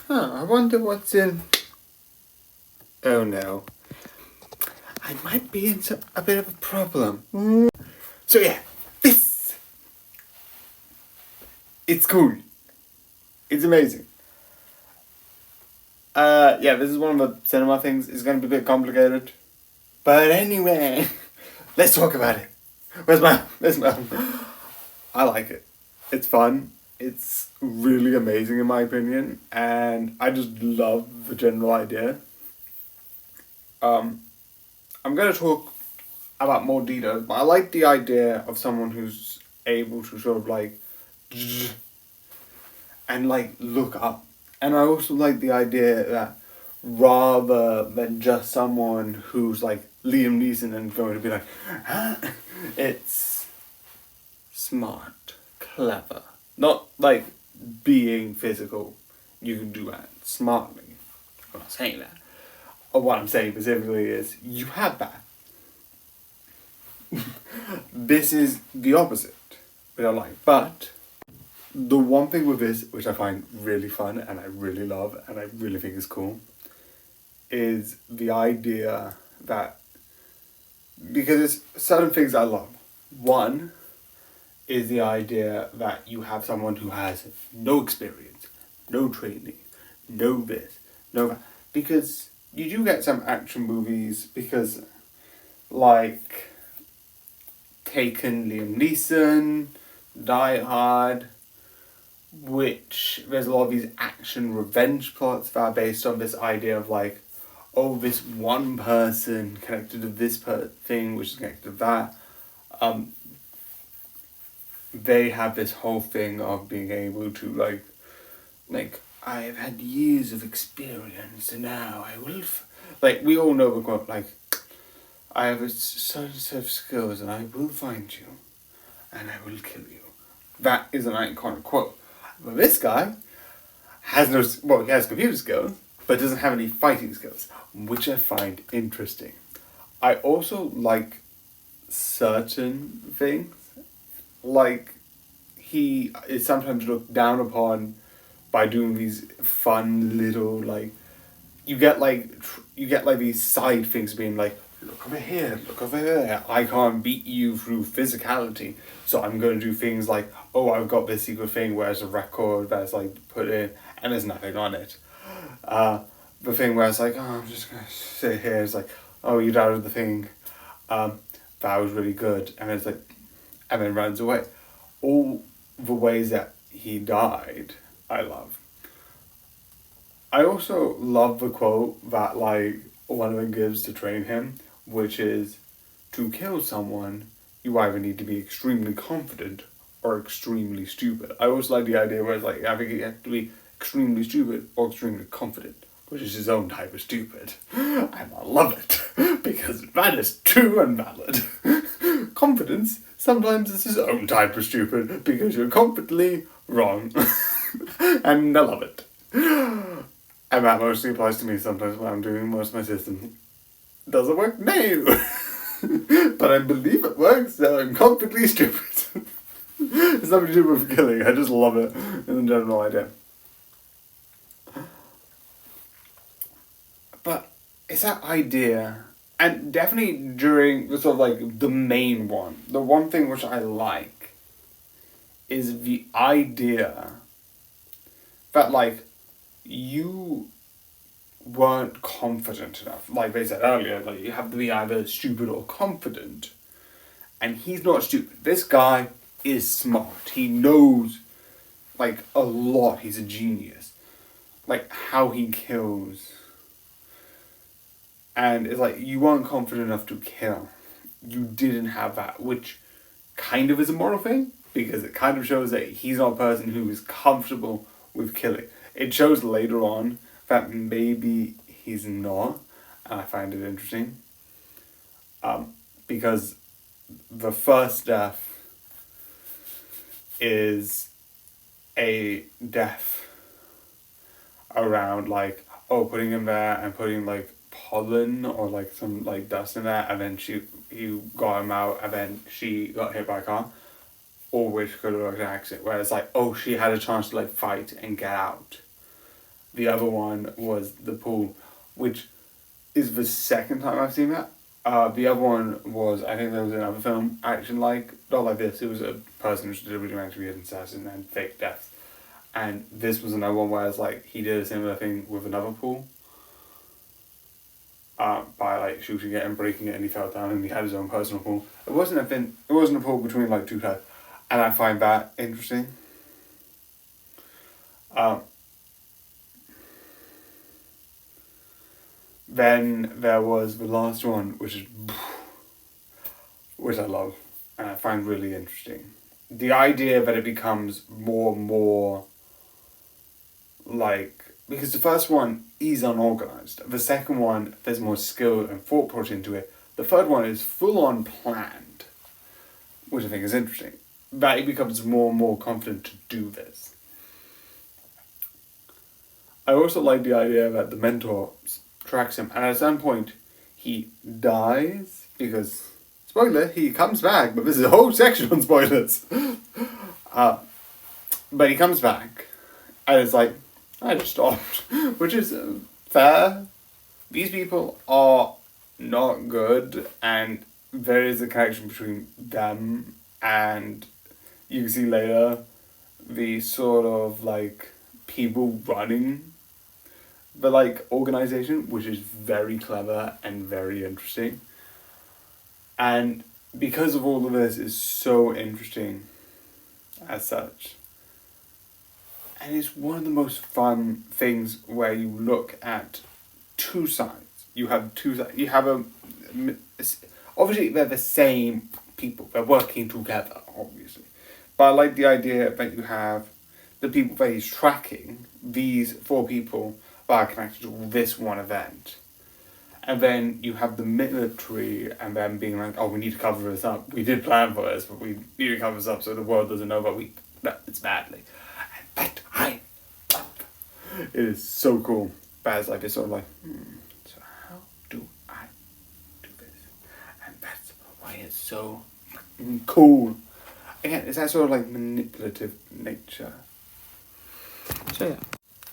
I wonder what's in... Oh no. I might be in a bit of a problem. So yeah, this... It's cool. It's amazing. Yeah, this is one of the cinema things. It's going to be a bit complicated. But anyway, let's talk about it. Where's my... I like it. It's fun. It's really amazing in my opinion. And I just love the general idea. I'm going to talk about more details, but I like the idea of someone who's able to sort of like... and like look up. And I also like the idea that rather than just someone who's like Liam Neeson and going to be like, ah, it's smart, clever. Not like being physical. You can do that smartly. I'm not saying that. Or what I'm saying specifically is you have that. This is the opposite, which I like. But the one thing with this, which I find really fun and I really love and I really think is cool, is the idea that, because there's certain things I love. One is the idea that you have someone who has no experience, no training, no this, no that. Because you do get some action movies, because like Taken, Liam Neeson, Die Hard, which there's a lot of these action revenge plots that are based on this idea of like, oh, this one person connected to this thing, which is connected to that. They have this whole thing of being able to like I've had years of experience and now I will like we all know the quote, like I have a certain set of skills and I will find you and I will kill you. That is an iconic quote. But this guy has no, well, he has computer skills, but doesn't have any fighting skills, which I find interesting. I also like certain things, like he is sometimes looked down upon by doing these fun little like you get like these side things being like, look over here, look over there. I can't beat you through physicality, so I'm going to do things like, oh, I've got this secret thing where it's a record that's like put in and there's nothing on it. The thing where it's like, oh, I'm just going to sit here. It's like, oh, you doubted the thing. That was really good. And it's like, and then runs away. All the ways that he died, I love. I also love the quote that like one of them gives to train him, which is, to kill someone, you either need to be extremely confident or extremely stupid. I always like the idea where it's like, I think you have to be extremely stupid or extremely confident, which is his own type of stupid. And I love it, because that is true and valid. Confidence sometimes is his own type of stupid, because you're completely wrong. And I love it. And that mostly applies to me sometimes when I'm doing most of my system. Does it work? No! But I believe it works, so I'm completely stupid. It's nothing to do with killing, I just love it in the general idea. But it's that idea, and definitely during the sort of like the main one, the one thing which I like is the idea that like you weren't confident enough. Like they said earlier, like you have to be either stupid or confident. And he's not stupid. This guy is smart. He knows like a lot. He's a genius. Like how he kills. And it's like you weren't confident enough to kill. You didn't have that, which kind of is a moral thing, because it kind of shows that he's not a person who is comfortable with killing. It shows later on that maybe he's not, and I find it interesting. Because the first death is a death around like, oh, putting him there and putting like pollen or like some like dust in there, and then he got him out, and then she got hit by a car, or which could have looked an accident, where it's like, oh, she had a chance to like fight and get out. The other one was The Pool, which is the second time I've seen that. The other one was, I think there was another film, action like, not like this, it was a person who's deliberately meant to be an assassin and fake deaths. And this was another one where it's like, he did a similar thing with another pool. By like shooting it and breaking it, and he fell down and he had his own personal pool. It wasn't a pool between like two guys. And I find that interesting. Then there was the last one, which I love and I find really interesting. The idea that it becomes more and more like, because the first one is unorganized. The second one, there's more skill and thought put into it. The third one is full on planned, which I think is interesting. That he becomes more and more confident to do this. I also like the idea that the mentor tracks him, and at some point he dies because, spoiler, he comes back, but this is a whole section on spoilers. But he comes back, and it's like, I just stopped, which is fair. These people are not good, and there is a connection between them, and you can see later the sort of like people running the like organization, which is very clever and very interesting. And because of all of this, is so interesting as such. And it's one of the most fun things where you look at two sides. You have two sides. You have obviously they're the same people. They're working together, obviously. But I like the idea that you have the people that he's tracking, these four people that are connected to this one event. And then you have the military and them being like, oh, we need to cover this up. We did plan for this, but we need to cover this up so the world doesn't know that it's badly. And that I love. It is so cool. But it's like, it's sort of like, so how do I do this? And that's why it's so cool. Again, it's that sort of like manipulative nature.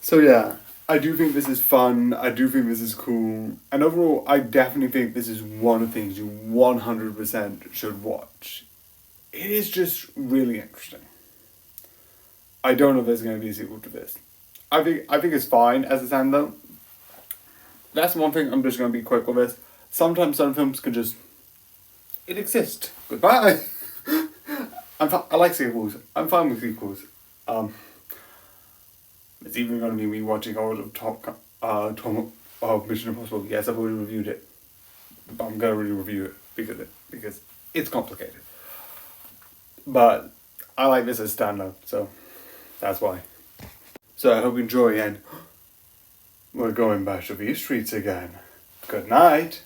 So yeah, I do think this is fun. I do think this is cool. And overall, I definitely think this is one of the things you 100% should watch. It is just really interesting. I don't know if there's going to be a sequel to this. I think it's fine as a standalone. That's one thing, I'm just going to be quick with this. Sometimes some films could just... it exists. Goodbye. I like sequels. I'm fine with sequels. It's even going to be me watching all of Mission Impossible. Yes, I've already reviewed it, but I'm going to review it because it's complicated. But I like this as standalone, so that's why. So I hope you enjoy, and we're going back to these streets again. Good night.